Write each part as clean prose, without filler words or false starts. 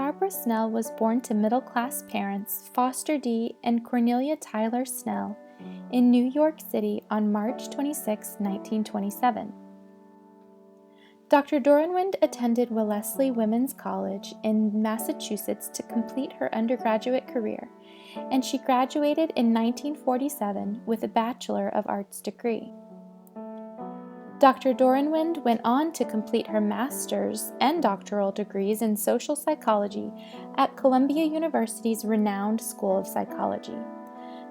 Barbara Snell was born to middle-class parents Foster D. and Cornelia Tyler Snell in New York City on March 26, 1927. Dr. Dohrenwend attended Wellesley Women's College in Massachusetts to complete her undergraduate career, and she graduated in 1947 with a Bachelor of Arts degree. Dr. Dohrenwend went on to complete her master's and doctoral degrees in social psychology at Columbia University's renowned School of Psychology.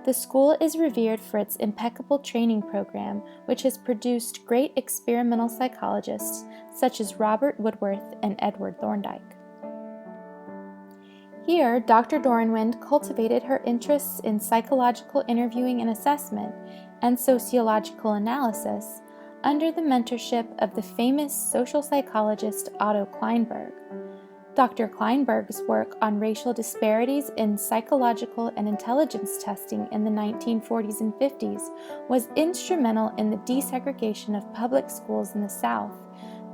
The school is revered for its impeccable training program, which has produced great experimental psychologists such as Robert Woodworth and Edward Thorndike. Here, Dr. Dohrenwend cultivated her interests in psychological interviewing and assessment and sociological analysis under the mentorship of the famous social psychologist Otto Kleinberg. Dr. Kleinberg's work on racial disparities in psychological and intelligence testing in the 1940s and 50s was instrumental in the desegregation of public schools in the South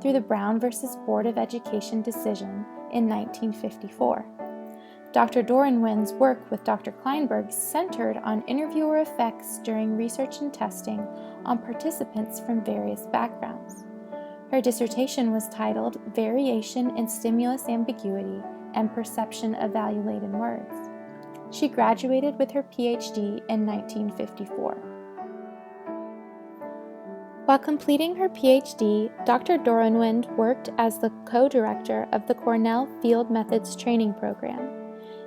through the Brown v. Board of Education decision in 1954. Dr. Dohrenwend's work with Dr. Kleinberg centered on interviewer effects during research and testing on participants from various backgrounds. Her dissertation was titled Variation in Stimulus Ambiguity and Perception of Value-Laden Words. She graduated with her PhD in 1954. While completing her PhD, Dr. Dohrenwend worked as the co-director of the Cornell Field Methods Training Program.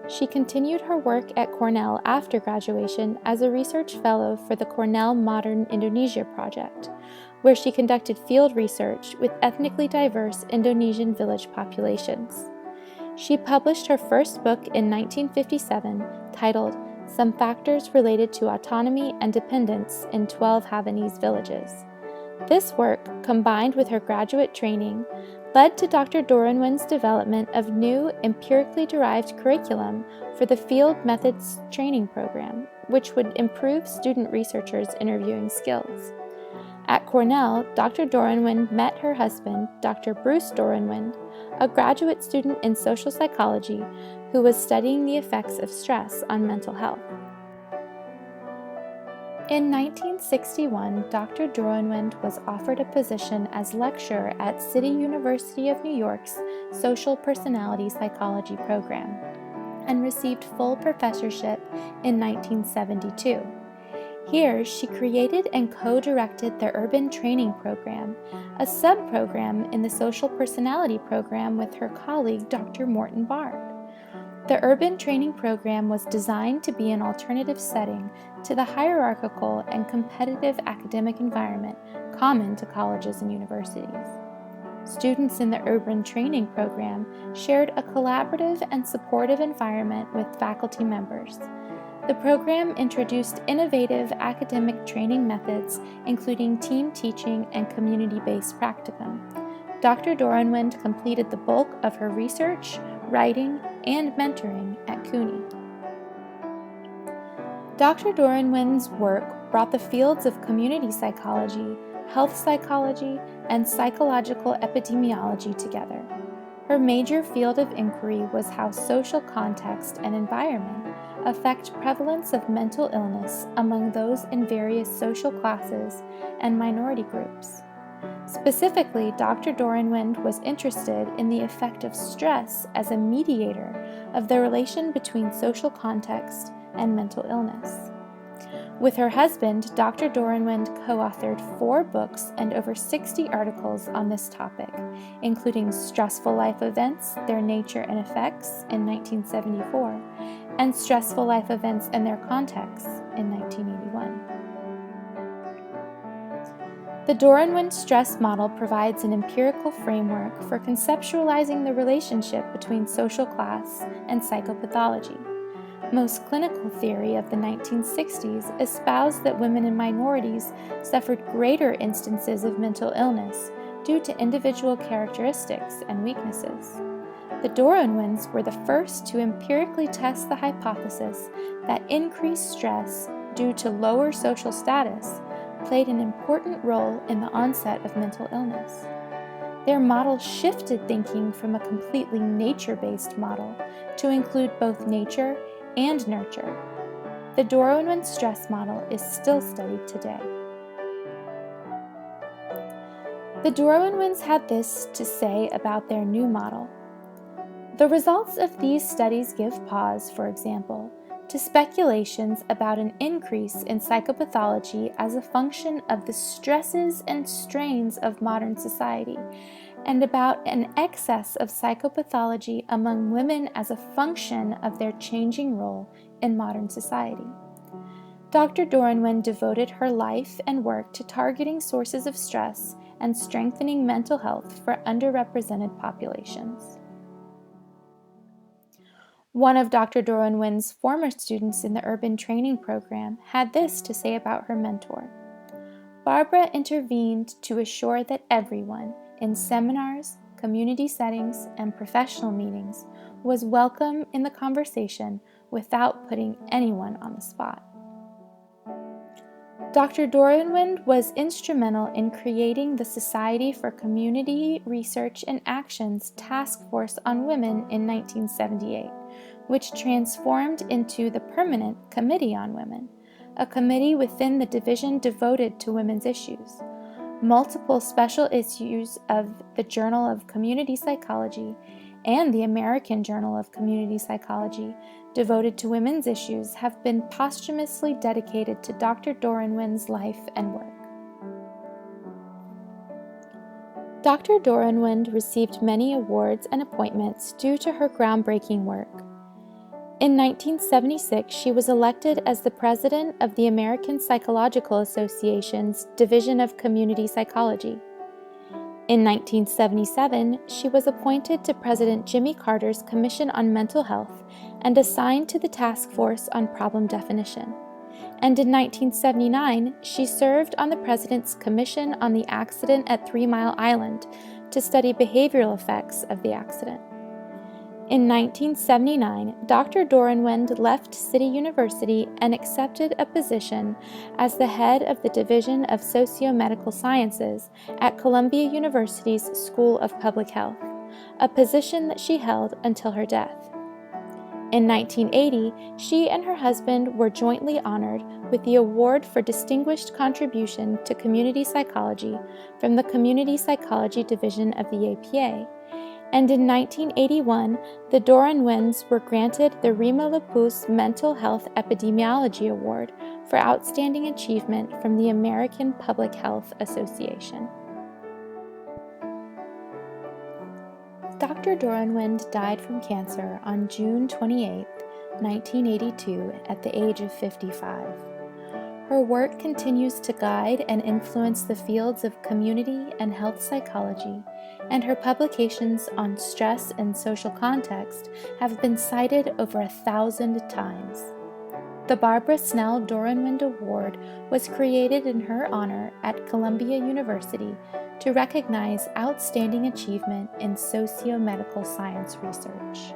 She continued her work at Cornell after graduation as a research fellow for the Cornell Modern Indonesia Project, where she conducted field research with ethnically diverse Indonesian village populations. She published her first book in 1957 titled Some Factors Related to Autonomy and Dependence in 12 Havanese Villages. This work, combined with her graduate training, led to Dr. Dohrenwend's development of new empirically derived curriculum for the Field Methods Training Program, which would improve student researchers' interviewing skills. At Cornell, Dr. Dohrenwend met her husband, Dr. Bruce Dohrenwend, a graduate student in social psychology who was studying the effects of stress on mental health. In 1961, Dr. Dohrenwend was offered a position as lecturer at City University of New York's Social Personality Psychology program and received full professorship in 1972. Here, she created and co-directed the Urban Training Program, a sub-program in the Social Personality program with her colleague Dr. Morton Bard. The Urban Training Program was designed to be an alternative setting to the hierarchical and competitive academic environment common to colleges and universities. Students in the Urban Training Program shared a collaborative and supportive environment with faculty members. The program introduced innovative academic training methods, including team teaching and community-based practicum. Dr. Dohrenwend completed the bulk of her research, writing, and mentoring at CUNY. Dr. Dohrenwend's work brought the fields of community psychology, health psychology, and psychological epidemiology together. Her major field of inquiry was how social context and environment affect prevalence of mental illness among those in various social classes and minority groups. Specifically, Dr. Dohrenwend was interested in the effect of stress as a mediator of the relation between social context and mental illness. With her husband, Dr. Dohrenwend co-authored 4 books and over 60 articles on this topic, including Stressful Life Events, Their Nature and Effects in 1974, and Stressful Life Events and Their Contexts in 1981. The Dohrenwend stress model provides an empirical framework for conceptualizing the relationship between social class and psychopathology. Most clinical theory of the 1960s espoused that women and minorities suffered greater instances of mental illness due to individual characteristics and weaknesses. The Dohrenwends were the first to empirically test the hypothesis that increased stress due to lower social status played an important role in the onset of mental illness. Their model shifted thinking from a completely nature-based model to include both nature and nurture. The Dohrenwend stress model is still studied today. The Dohrenwends had this to say about their new model. The results of these studies give pause, for example, to speculations about an increase in psychopathology as a function of the stresses and strains of modern society, and about an excess of psychopathology among women as a function of their changing role in modern society. Dr. Dohrenwend devoted her life and work to targeting sources of stress and strengthening mental health for underrepresented populations. One of Dr. Dohrenwend's former students in the urban training program had this to say about her mentor. Barbara intervened to assure that everyone, in seminars, community settings, and professional meetings, was welcome in the conversation without putting anyone on the spot. Dr. Dohrenwend was instrumental in creating the Society for Community Research and Action's Task Force on Women in 1978, which transformed into the Permanent Committee on Women, a committee within the division devoted to women's issues. Multiple special issues of the Journal of Community Psychology and the American Journal of Community Psychology devoted to women's issues have been posthumously dedicated to Dr. Dohrenwend's life and work. Dr. Dohrenwend received many awards and appointments due to her groundbreaking work. In 1976, she was elected as the president of the American Psychological Association's Division of Community Psychology. In 1977, she was appointed to President Jimmy Carter's Commission on Mental Health and assigned to the Task Force on Problem Definition. And in 1979, she served on the President's Commission on the Accident at 3 Mile Island to study behavioral effects of the accident. In 1979, Dr. Dohrenwend left City University and accepted a position as the head of the Division of Socio-Medical Sciences at Columbia University's School of Public Health, a position that she held until her death. In 1980, she and her husband were jointly honored with the Award for Distinguished Contribution to Community Psychology from the Community Psychology Division of the APA, and in 1981, the Dohrenwends were granted the Rima Lapus Mental Health Epidemiology Award for Outstanding Achievement from the American Public Health Association. Dr. Dohrenwend died from cancer on June 28, 1982, at the age of 55. Her work continues to guide and influence the fields of community and health psychology, and her publications on stress and social context have been cited over 1,000 times. The Barbara Snell Dohrenwend Award was created in her honor at Columbia University to recognize outstanding achievement in socio-medical science research.